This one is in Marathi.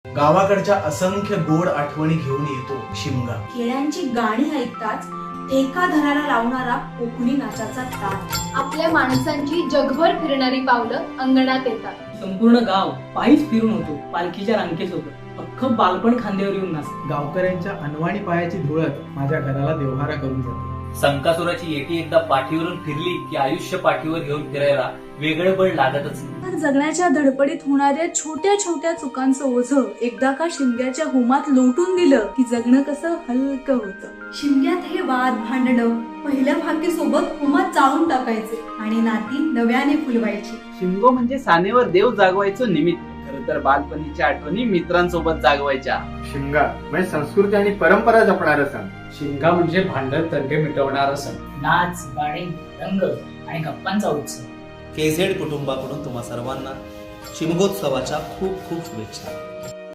गावाकडच्या असंख्य गोड आठवणी घेऊन येतो शिमगा. खेळ्यांची गाणी ऐकताच ठेका धरायला लावणारा कोकणी नाचाचा ताल. आपल्या माणसांची जगभर फिरणारी पावलं अंगणात येतात. संपूर्ण गाव पायीच फिरून होतो पालखीच्या रांगेसोबत. अख्खं बालपण खांद्यावर येऊन नाचतं. गावकऱ्यांच्या अनवाणी पायाची धुळत माझ्या घराला देवहारा करून जाते. संकासुराची येटी एकदा पाठीवरून फिरली की आयुष्य पाठीवर घेऊन फिरायला वेगळं बळ लागतच नाही. तर जगण्याच्या धडपडीत होणाऱ्या छोट्या छोट्या चुकांचं ओझं एकदा का शिमग्याच्या होमात लोटून दिलं की जगणं कसं हलकं होतं. शिमग्यात हे वाद भांडणं पहिल्या भाग्यसोबत होमात जाळून टाकायचे आणि नाती नव्याने फुलवायची. शिमगो म्हणजे सानेवर देव जागवायचं निमित्त. खरं तर बालपणीच्या आठवणी मित्रांसोबत जागवायच्या. शिमगा म्हणजे संस्कृती आणि परंपरा जपणारा सण. शिमगा म्हणजे भांडण तंटे मिटवणारा सण. नाच, गाणी, रंग आणि गप्पांचा उत्सव. केझेड कुटुंबाकडून तुम्हा सर्वांना शिमगोत्सवाच्या खूप खूप शुभेच्छा.